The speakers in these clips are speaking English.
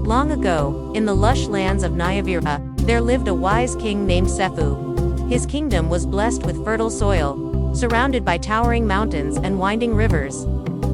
Long ago, in the lush lands of Nyavira, there lived a wise king named Sefu. His kingdom was blessed with fertile soil, surrounded by towering mountains and winding rivers.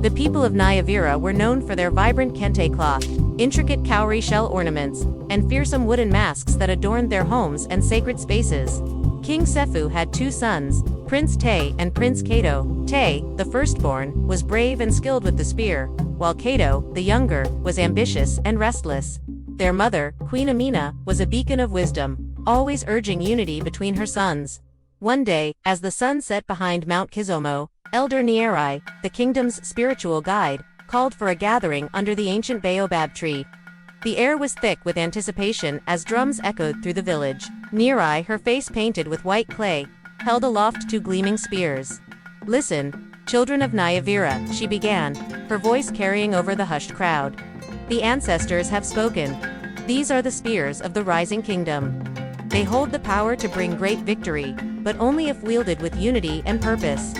The people of Nyavira were known for their vibrant kente cloth, intricate cowrie shell ornaments, and fearsome wooden masks that adorned their homes and sacred spaces. King Sefu had two sons, Prince Tay and Prince Kato. Tay, the firstborn, was brave and skilled with the spear, while Kato, the younger, was ambitious and restless. Their mother, Queen Amina, was a beacon of wisdom, always urging unity between her sons. One day, as the sun set behind Mount Kizomo, Elder Nierai, the kingdom's spiritual guide, called for a gathering under the ancient baobab tree. The air was thick with anticipation as drums echoed through the village. Nierai, her face painted with white clay, held aloft two gleaming spears. "Listen, children of Nyavira," she began, her voice carrying over the hushed crowd. "The ancestors have spoken. These are the spears of the rising kingdom. They hold the power to bring great victory, but only if wielded with unity and purpose."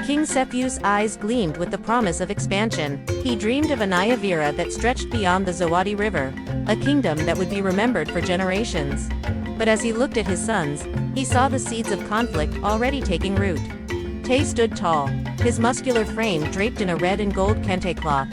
King Sefu's eyes gleamed with the promise of expansion. He dreamed of a Nyavira that stretched beyond the Zawadi River, a kingdom that would be remembered for generations. But as he looked at his sons, he saw the seeds of conflict already taking root. Tay stood tall, his muscular frame draped in a red and gold kente cloth.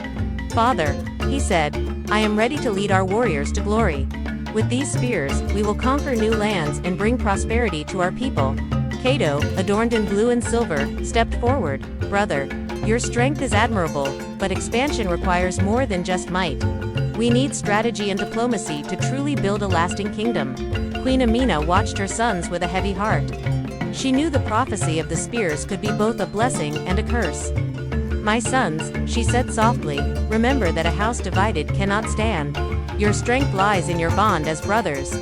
"Father," he said, "I am ready to lead our warriors to glory. With these spears, we will conquer new lands and bring prosperity to our people." Kato, adorned in blue and silver, stepped forward. "Brother, your strength is admirable, but expansion requires more than just might. We need strategy and diplomacy to truly build a lasting kingdom." Queen Amina watched her sons with a heavy heart. She knew the prophecy of the spears could be both a blessing and a curse. "My sons," she said softly, "remember that a house divided cannot stand. Your strength lies in your bond as brothers."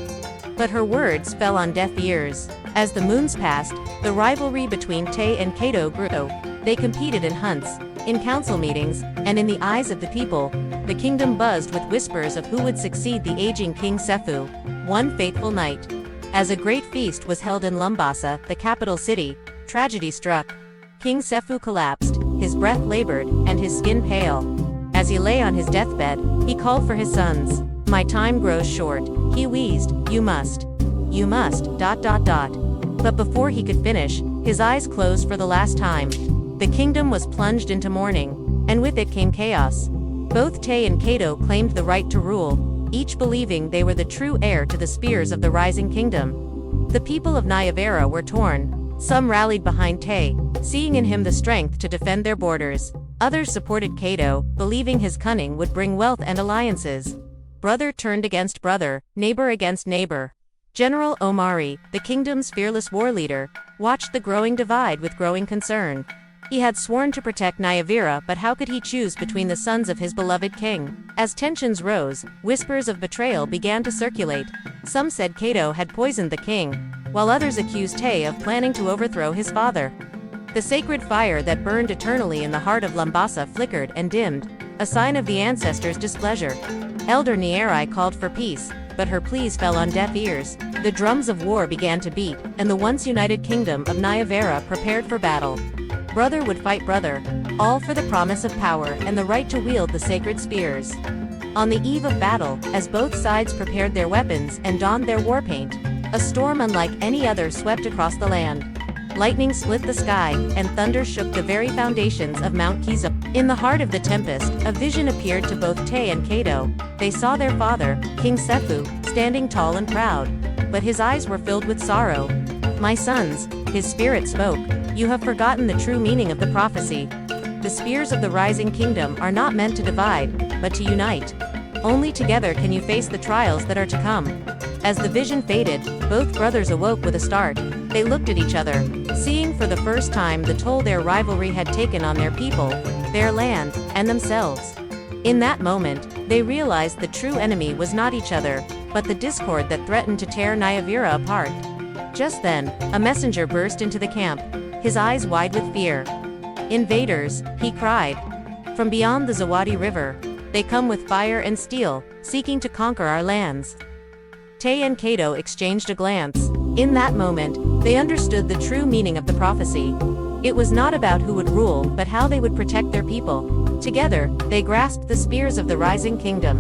But her words fell on deaf ears. As the moons passed, the rivalry between Tay and Kato grew. They competed in hunts, in council meetings, and in the eyes of the people, the kingdom buzzed with whispers of who would succeed the aging King Sefu. One fateful night, as a great feast was held in Lumbasa, the capital city, tragedy struck. King Sefu collapsed, his breath labored, and his skin pale. As he lay on his deathbed, he called for his sons. "My time grows short," he wheezed. You must. But before he could finish, his eyes closed for the last time. The kingdom was plunged into mourning, and with it came chaos. Both Tay and Kato claimed the right to rule, each believing they were the true heir to the spears of the rising kingdom. The people of Nyavera were torn. Some rallied behind Tay, seeing in him the strength to defend their borders. Others supported Kato, believing his cunning would bring wealth and alliances. Brother turned against brother, neighbor against neighbor. General Omari, the kingdom's fearless war leader, watched the growing divide with growing concern. He had sworn to protect Nyavira, but how could he choose between the sons of his beloved king? As tensions rose, whispers of betrayal began to circulate. Some said Kato had poisoned the king, while others accused Tay of planning to overthrow his father. The sacred fire that burned eternally in the heart of Lumbasa flickered and dimmed, a sign of the ancestors' displeasure. Elder Nierai called for peace, but her pleas fell on deaf ears. The drums of war began to beat, and the once united kingdom of Nyavera prepared for battle. Brother would fight brother, all for the promise of power and the right to wield the sacred spears. On the eve of battle, as both sides prepared their weapons and donned their war paint, a storm unlike any other swept across the land. Lightning split the sky, and thunder shook the very foundations of Mount Kizo. In the heart of the tempest, a vision appeared to both Tay and Kato. They saw their father, King Sefu, standing tall and proud, but his eyes were filled with sorrow. "My sons," his spirit spoke, "you have forgotten the true meaning of the prophecy. The spears of the rising kingdom are not meant to divide, but to unite. Only together can you face the trials that are to come." As the vision faded, both brothers awoke with a start. They looked at each other, seeing for the first time the toll their rivalry had taken on their people, their land, and themselves. In that moment, they realized the true enemy was not each other, but the discord that threatened to tear Nyavira apart. Just then, a messenger burst into the camp, his eyes wide with fear. "Invaders," he cried. "From beyond the Zawadi River. They come with fire and steel, seeking to conquer our lands." Tay and Kato exchanged a glance. In that moment, they understood the true meaning of the prophecy. It was not about who would rule, but how they would protect their people. Together, they grasped the spears of the rising kingdom.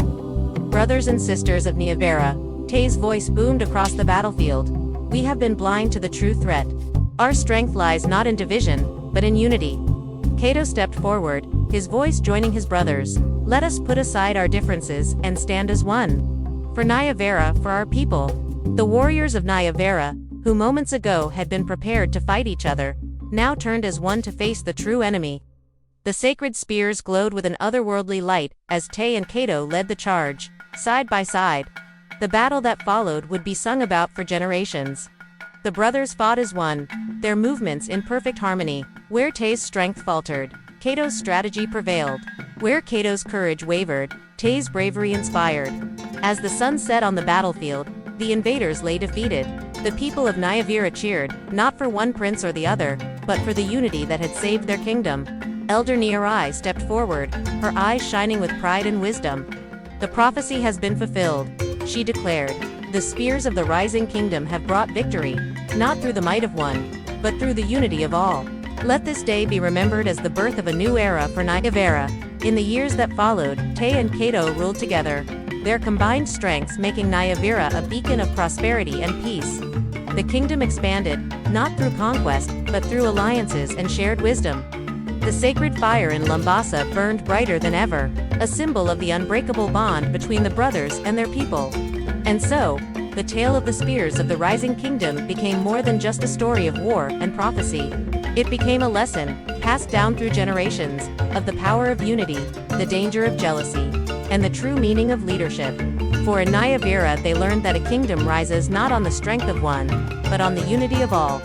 Brothers and sisters of Niavera, Tay's voice boomed across the battlefield. We have been blind to the true threat. Our strength lies not in division, but in unity. Cato stepped forward, his voice joining his brothers. Let us put aside our differences and stand as one. For Niavera, for our people. The warriors of Niavera, who moments ago had been prepared to fight each other, now turned as one to face the true enemy. The sacred spears glowed with an otherworldly light as Tay and Cato led the charge, side by side. The battle that followed would be sung about for generations. The brothers fought as one, their movements in perfect harmony. Where Tay's strength faltered, Cato's strategy prevailed. Where Cato's courage wavered, Tay's bravery inspired. As the sun set on the battlefield, the invaders lay defeated. The people of Niavera cheered, not for one prince or the other, but for the unity that had saved their kingdom. Elder Niarai stepped forward, her eyes shining with pride and wisdom. The prophecy has been fulfilled, she declared. The spears of the rising kingdom have brought victory, not through the might of one, but through the unity of all. Let this day be remembered as the birth of a new era for Niavera. In the years that followed, Tay and Cato ruled together, their combined strengths making Niavera a beacon of prosperity and peace. The kingdom expanded, not through conquest, but through alliances and shared wisdom. The sacred fire in Lumbasa burned brighter than ever, a symbol of the unbreakable bond between the brothers and their people. And so, the tale of the spears of the rising kingdom became more than just a story of war and prophecy. It became a lesson, passed down through generations, of the power of unity, the danger of jealousy, and the true meaning of leadership. For in Niavera they learned that a kingdom rises not on the strength of one, but on the unity of all.